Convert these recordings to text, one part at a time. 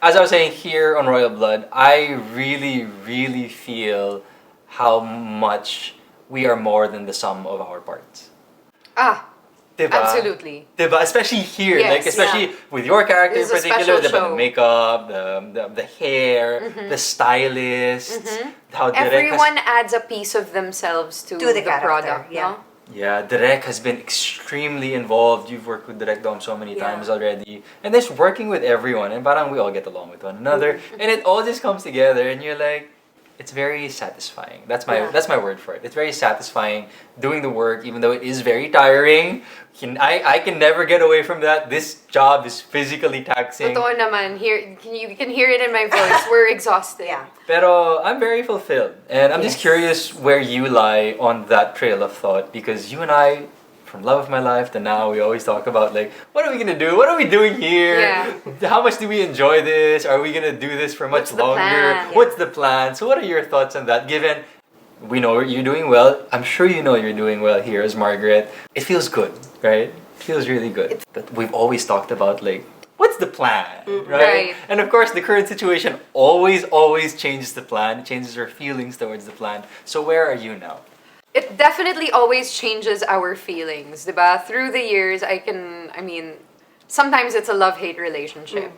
As I was saying here on Royal Blood, I really, really feel how much we are more than the sum of our parts. Ah, Diba? absolutely. Diba? Especially here, Yes, like especially with your character in This is a particular, special diba? The show. makeup, the hair, the stylists, how Direk Everyone adds a piece of themselves to the character, product, yeah. no? Yeah, Direk has been extremely involved. You've worked with Direk Dom so many Yeah. times already. And there's working with everyone. And parang we all get along with one another. And it all just comes together and you're like, it's very satisfying. That's my word for it. It's very satisfying doing the work, even though it is very tiring. I can never get away from that. This job is physically taxing. Totoo naman. You can hear it in my voice. We're exhausted. Yeah. Pero I'm very fulfilled. And I'm just curious where you lie on that trail of thought because you and I, from love of my life to now, we always talk about like, what are we gonna do? What are we doing here? Yeah. How much do we enjoy this? Are we gonna do this for much What's the longer? plan? What's the plan? So what are your thoughts on that? Given we know you're doing well, I'm sure you know you're doing well here as Margaret. It feels good, right? It feels really good. But we've always talked about like, what's the plan, right? Right. And of course, the current situation always changes the plan, changes our feelings towards the plan. So where are you now? It definitely always changes our feelings, diba? Through the years, sometimes it's a love-hate relationship.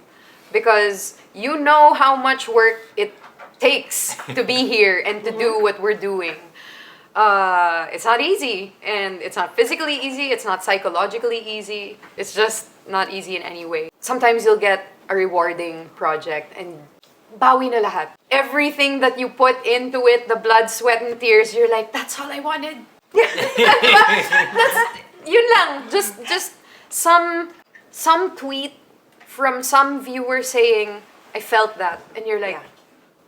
Because you know how much work it takes to be here and to do what we're doing. It's not easy, and it's not physically easy, it's not psychologically easy, it's just not easy in any way. Sometimes you'll get a rewarding project and bawi na lahat. Everything that you put into it, the blood, sweat, and tears, you're like, that's all I wanted. That's, yun lang. Just some tweet from some viewer saying, I felt that. And you're like,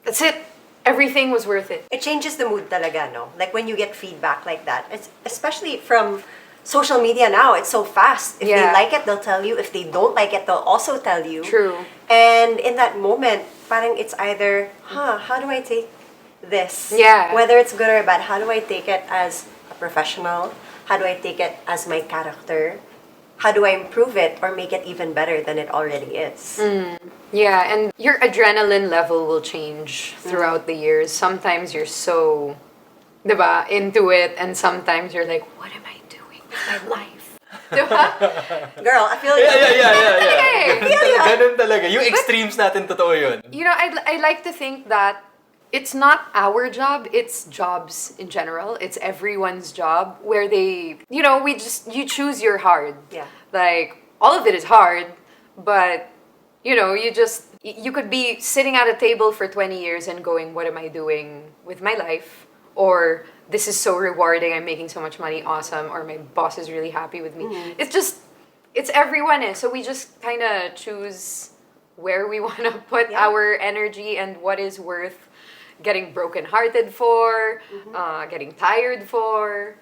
that's it. Everything was worth it. It changes the mood talaga, no? Like when you get feedback like that. It's especially from social media now, it's so fast. If they like it, they'll tell you. If they don't like it, they'll also tell you. True. And in that moment, parang it's either, how do I take this? Yeah. Whether it's good or bad, how do I take it as a professional? How do I take it as my character? How do I improve it or make it even better than it already is? Yeah, and your adrenaline level will change throughout the years. Sometimes you're so, diba, into it, and sometimes you're like, what am I doing with my life? Diba? Girl, I feel you. Yeah. Ganun talaga. Yung extremes natin, totoo yun. You know, I like to think that it's not our job, it's jobs in general. It's everyone's job where they, you choose your hard. Yeah. Like, all of it is hard, but, you could be sitting at a table for 20 years and going, what am I doing with my life? Or, this is so rewarding, I'm making so much money, awesome. Or, my boss is really happy with me. It's everyone. So we just kind of choose where we want to put our energy and what is worth getting brokenhearted for, getting tired for.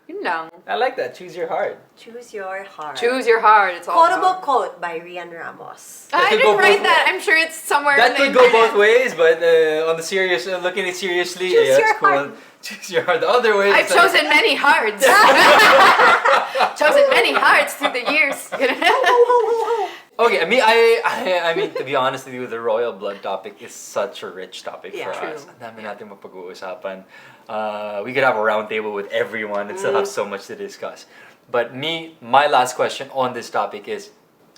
Yun lang. I like that. Choose your heart. Choose your heart. Choose your heart. It's all Quotable about. quote by Rhian Ramos. I could didn't go write both- that. I'm sure it's somewhere That on the could go internet. both ways, but on the serious, looking at it seriously, Choose yeah, your it's cool. heart. Choose your heart. The other way, I've it's like- chosen many hearts. Chosen many hearts through the years. Okay, I mean, to be honest with you, the royal blood topic is such a rich topic for Yeah. us. Ang dami natin mapag-uusapan. We could have a round table with everyone and still have so much to discuss. But my last question on this topic is,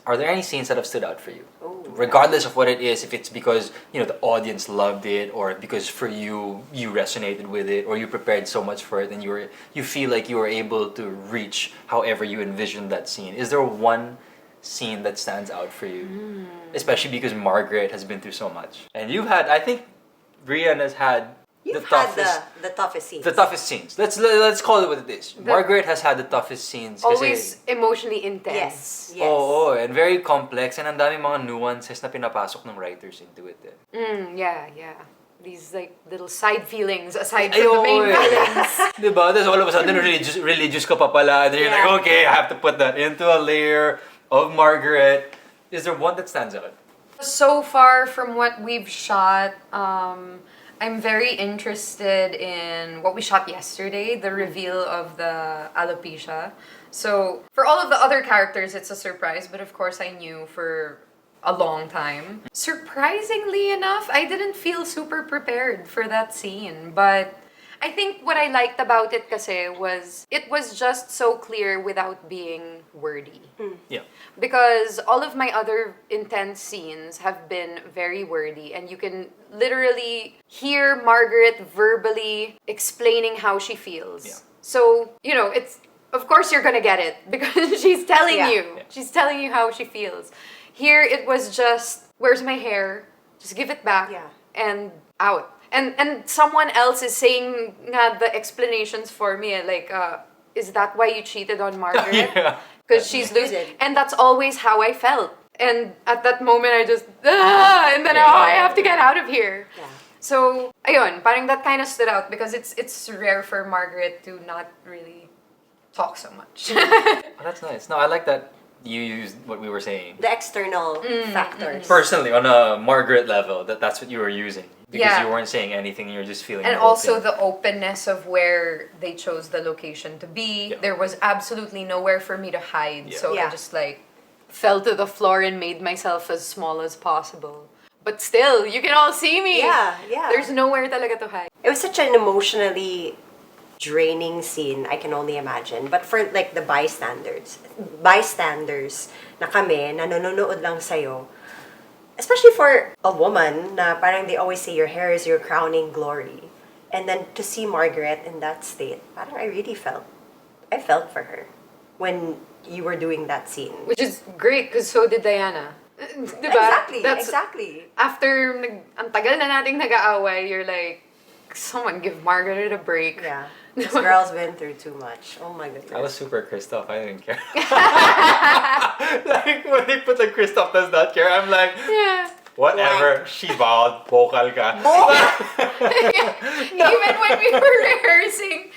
are there any scenes that have stood out for you? Regardless of what it is, if it's because, the audience loved it, or because for you resonated with it, or you prepared so much for it and you feel like you were able to reach however you envisioned that scene. Is there one scene that stands out for you? Especially because Margaret has been through so much. And I think Rhian has had You've the had toughest the toughest scenes. the toughest scenes. Let's call it what it is. Margaret has had the toughest scenes. Kasi, Always emotionally intense. Yes. Oo, and very complex, and ang daming mga nuances na pinapasok ng writers into it. Yeah. These like little side feelings aside from the main feelings. Diba? Then all of a sudden, religious ka pa pala, and then you're like, okay, I have to put that into a layer of Margaret. Is there one that stands out? So far from what we've shot, I'm very interested in what we shot yesterday, the reveal of the alopecia. So, for all of the other characters, it's a surprise, but of course I knew for a long time. Surprisingly enough, I didn't feel super prepared for that scene, but I think what I liked about it kasi was it was just so clear without being wordy. Yeah. Because all of my other intense scenes have been very wordy, and you can literally hear Margaret verbally explaining how she feels. Yeah. So, it's of course you're gonna get it because she's telling Yeah. you. Yeah. She's telling you how she feels. Here it was just, where's my hair? Just give it back Yeah. and out. And someone else is saying nga the explanations for me, like, is that why you cheated on Margaret? Yeah. Because she's losing. did. And that's always how I felt. And at that moment, I just, and then, Yeah. I have to get out of here. Yeah. So, ayun, parang that kind of stood out because it's rare for Margaret to not really talk so much. Oh, that's nice. No, I like that you used what we were saying. The external factors. Personally, on a Margaret level, that's what you were using. Because Yeah. you weren't saying anything, you're just feeling And the whole also thing. the openness of where they chose the location to be. Yeah. There was absolutely nowhere for me to hide. Yeah. So I Yeah. just fell to the floor and made myself as small as possible. But still, you can all see me. Yeah, yeah. There's nowhere talaga to hide. It was such an emotionally draining scene, I can only imagine. But for like the bystanders na kami, na nanonood lang sa'yo, especially for a woman na parang they always say your hair is your crowning glory. And then to see Margaret in that state, parang I felt for her when you were doing that scene. Which is great because so did Diana. Diba? Exactly, That's, exactly. After ang tagal na nating nag-aaway, you're like, someone give Margaret a break. Yeah. This girl's been through too much. Oh my goodness. I was super Christoph. I didn't care. Like, when they put like Christoph does not care, I'm like, Yeah. whatever. She's bald. Vocal ka. Even when we were rehearsing,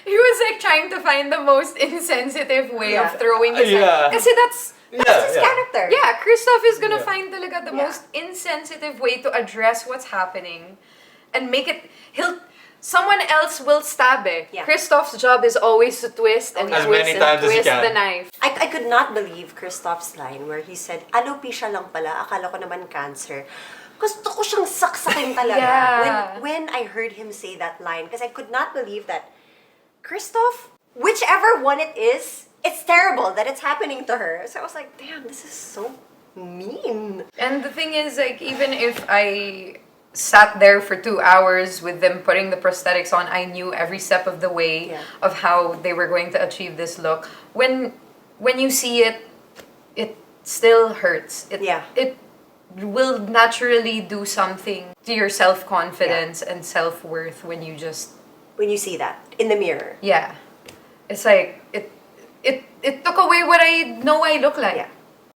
he was like trying to find the most insensitive way Yeah. of throwing his Yeah. hand. Kasi that's That's his character. yeah, Christoph is gonna Yeah. find talaga the Yeah. most insensitive way to address what's happening and make it someone else will stab it. Yeah. Christoph's job is always to twist and As twist many and times as he twist can. the knife. I could not believe Christoph's line where he said, alopecia lang pala, akala ko naman cancer. Gusto ko siyang saksakin talaga. Yeah. When I heard him say that line, because I could not believe that Christoph, whichever one it is, it's terrible that it's happening to her. So I was like, damn, this is so mean. And the thing is, like, even if I sat there for 2 hours with them putting the prosthetics on, I knew every step of the way Yeah. of how they were going to achieve this look. When you see it, it still hurts. Yeah. It will naturally do something to your self-confidence and self-worth when you just When you see that in the mirror. it's like it took away what I know I look like. Yeah.